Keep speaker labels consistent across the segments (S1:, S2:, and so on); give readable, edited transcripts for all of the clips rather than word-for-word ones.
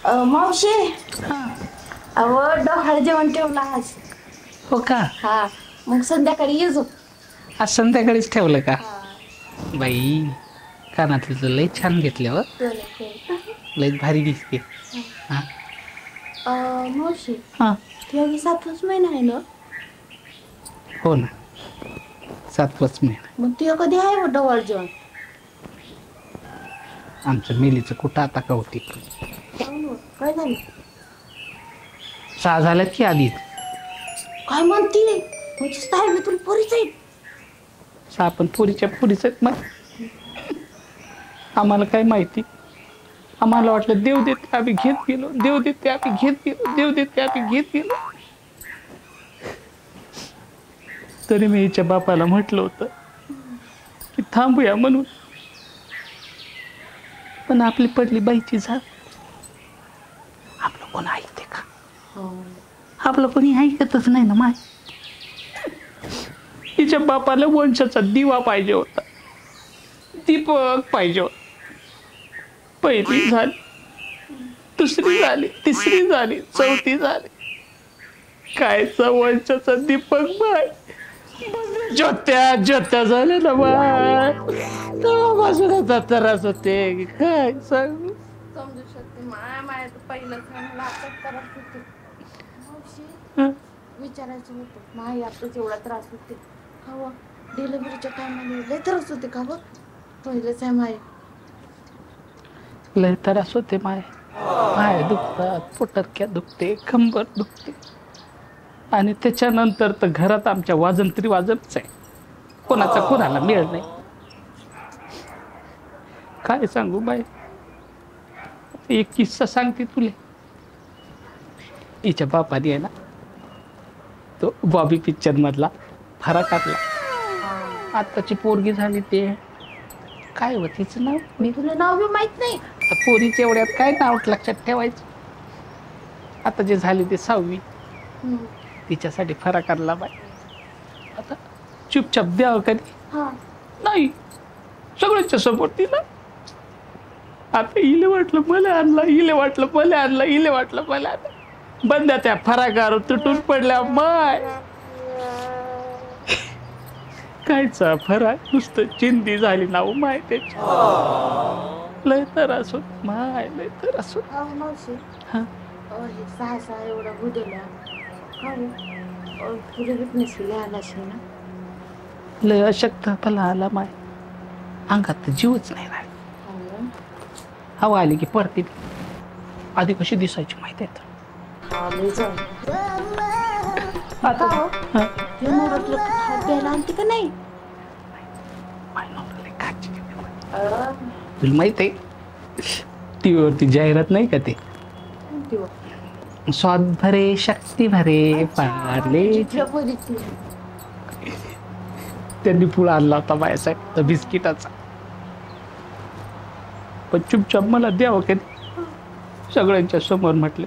S1: मावशी
S2: हा.
S1: अहो डोहाळ जेवण ठेवलं आज.
S2: हो का?
S1: हा मग संध्याकाळी ये जो.
S2: आज संध्याकाळीच ठेवलं का? बाई कानातलं तर लय छान घेतलं हो. लय भारी दिसते. हा
S1: मावशी
S2: हा.
S1: तुझ्या 7वाच महिना आहे ना?
S2: हो ना 7वाच महिना.
S1: मग तुझ्या कधी आहे मग डोहाळ जेवण?
S2: आमचं मेलीचं कुठं आता कवती.
S1: काय झालं?
S2: 6 झाल्यात की आधी.
S1: काय म्हणते म्हणजे साहेब तुला पोरीच आहे?
S2: 6 पण पुरीच्या पुरीच आहेत मग. आम्हाला काय माहिती. आम्हाला वाटलं देव देते आम्ही घेत गेलो, देव देते आम्ही घेत गेलो, देव देते आम्ही घेत गेलो. तरी मी हिच्या बापाला म्हटलं होतं की थांबूया म्हणून, पण आपली पडली बाईची झाड. आपलं कोण ऐकते का? आपलं कोणी ऐकतच नाही ना माय. हिच्या बापाला वंशाचा दिवा पाहिजे होता, दीपक पाहिजे होता. पहिली झाली, दुसरी झाली, तिसरी झाली, चौथी झाली. कायचा वंशाचा दीपक बाय. ज्योत्या ज्योत्या झाल्या ना बाय. तेव्हापासून त्रास होते काय सांगू.
S1: समजू शकते माया तर पहिलंच मला आता त्रास होते. मावशी विचारायचं होतं माय आताच एवढा त्रास होते का व डिलिव्हरीच्या टायमाला लय त्रास होते का व? पहिलंच आहे माय.
S2: लय त्रास होते माय. पाय दुखतात, पोटक्या दुखते, कंबर दुखते. आणि त्याच्यानंतर तर घरात आमच्या वाजंत्री वाजतच आहे. कोणाचा कोणाला मिळ नाही. काय सांगू बाई. एक किस्सा सांगते तुले. हिच्या बापाने आहे ना तो बॉबी पिक्चर मधला फरक टाकला. आत्ताची पोरगी झाली ते काय हो तिचं नाव?
S1: मी तुला नाव बी माहित नाही.
S2: आता पोरीच्या एवढ्यात काय नाव लक्षात ठेवायचं. आता जे झाली ते 6वी. तिच्यासाठी फरक आणला बाई. आता चुपचाप द्यावं कधी नाही, सगळ्यांच्या समोर तिला. आता इले वाटलं मला आणला, इले वाटलं मला आणला, इले वाटलं मला आणला. बंद्या त्या फराकावर तुटून पडल्या माय. कायचा फराक नुसतं चिंदी झाली ना हो माय त्याची. लय त्रास होत माय, लय त्रास होत.
S1: मावशी
S2: हा
S1: हे 6 एवढा बुदला का तुझ्या विटनेस आला असेल ना?
S2: लय अशक्तपणा आला माय. अंगात तर जीवच नाही राहिला. हवा आली की पडते. आधी कशी दिसायची माहिती आहे?
S1: आता प्यायला आणते का नाही?
S2: तुला माहित आहे टीव्हीवरती जाहिरात नाही का ते? स्वाद भरे शक्ती भरे पार्ले. त्यांनी पुढे आणला होता माझ्यासाठी तर बिस्किटाचा. पण चुपचाप मला द्यावं कधी. सगळ्यांच्या समोर म्हटले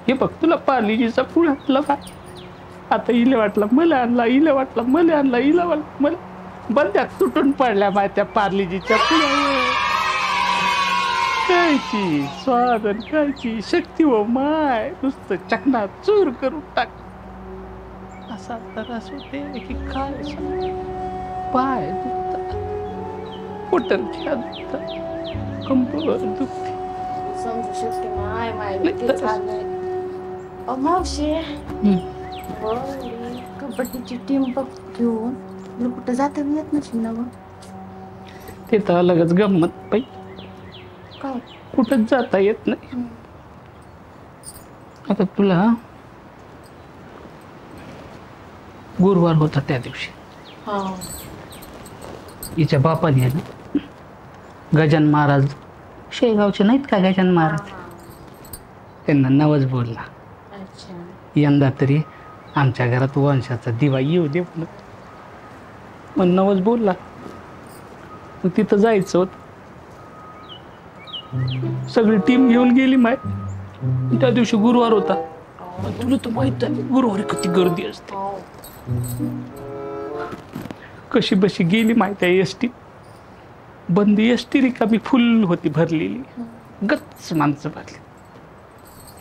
S2: हे बघ तुला पार्लेजीचा पुढे आणला का? आता इले वाटलं मला आणला, इले वाटलं मला आणला, इला वाटलं मला. बंद्यात तुटून पडल्या माय त्या पार्लेजीच्या पुढे. कायची स्वाद आणि कायची शक्ती हो माय. नुसतं चकना चूर करून टाक. असा त्रास होते की काय. पाय दुखतात, पोटक्या दुखतात, कंबर दुखते.
S1: समजू शकते माय मावशी. कबड्डीची टीम बघ घेऊन तुला कुठं जाता येत नसेल ना? मग
S2: ते तर अलगच गंमत बाई.
S1: काय
S2: कुठंच जाता येत नाही. आता तुला गुरुवार होता त्या दिवशी हिच्या बापाने आहे ना गजान महाराज शेगावचे नाहीत का गजान महाराज, त्यांना नवस बोलला यंदा तरी आमच्या घरात वंशाचा दिवा येऊ दे म्हणून. मग नवस बोलला. मग तिथं जायचं होत. सगळी टीम घेऊन गेली माय. त्या दिवशी गुरुवार होता. तुला तर माहित आहे गुरुवारी किती गर्दी असते. कशी बशी गेली माहिती आहे एसटी. बंद एसटी रिकामी फुल होती भरलेली. गच्च माणसं भरली.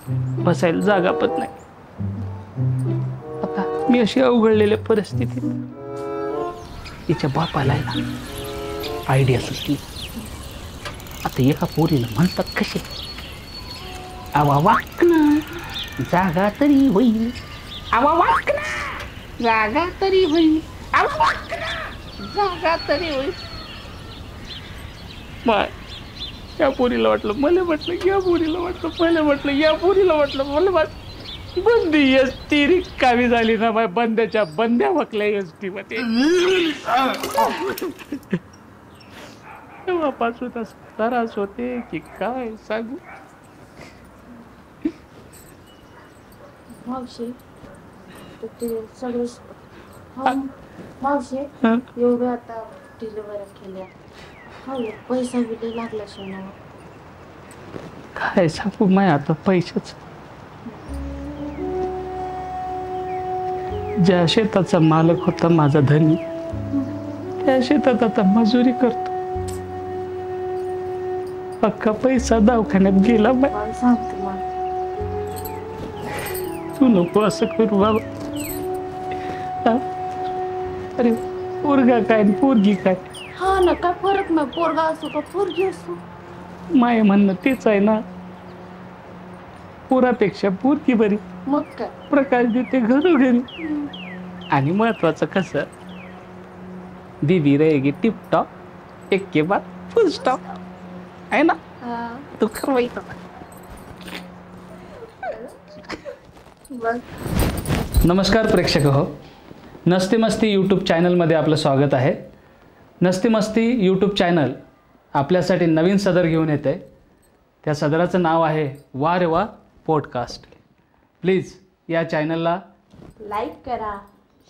S2: बसायला जागा पण नाही. आता मी अशी अवघडलेल्या परिस्थितीत तिच्या बापाला आयडिया सुचली. आता एका पोरीला म्हणतात कसे, आवा वाक ना जागा तरी होईल, आवा वाक ना जागा तरी होईल, आवा वाक ना जागा तरी होईल. या पोरीला वाटलं, मला म्हटलं या पोरीला वाटलं, मला म्हटलं या पोरीला वाटलं, मला वाटलं बंदी एसटी रिकामी झाली ना बाय, बंद्याच्या बंद्या वकल्या एसटी मध्ये. तेव्हापासून त्रास होते की काय सांगू.
S1: मावशी ते सगळं मावशी एवढं आता डिलिव्हरी केल्या, पैसा बिले लागला सोनावर.
S2: काय सांगू माय आता पैशाच. ज्या शेताचा मालक होता माझा धनी, त्या शेतात आता मजुरी करतो. पक्का पैसा दवाखान्यात गेला बाय.
S1: सांगते मला,
S2: तू नको असं करू बाबा. अरे पोरगा काय पोरगी काय,
S1: हा ना, काय फरक नाही, पोरगा असो का पोरगी असो.
S2: माय म्हणणं तेच आहे ना, पोरापेक्षा पोरगी बरी,
S1: मग काय,
S2: प्रकाश देते घरोघरी. आणि महत्वाचं कसं, दीदी रहेगी टिप टॉप, एक के बाद फुल स्टॉप आहे ना. तू खरवायचं. नमस्कार प्रेक्षक हो, नसती मस्ती यूट्यूब चॅनलमध्ये आपलं स्वागत आहे. नसती मस्ती यूट्यूब चॅनल आपल्यासाठी नवीन सदर घेऊन येते. त्या सदराचं नाव आहे वा रे वा पॉडकास्ट. प्लीज या चॅनलला
S1: लाईक करा,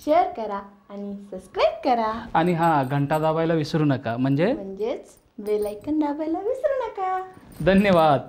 S1: शेअर करा आणि सबस्क्राईब करा.
S2: आणि हां, घंटा दाबायला विसरू नका, म्हणजेच
S1: बेल आयकॉन दाबायला विसरू नका.
S2: धन्यवाद.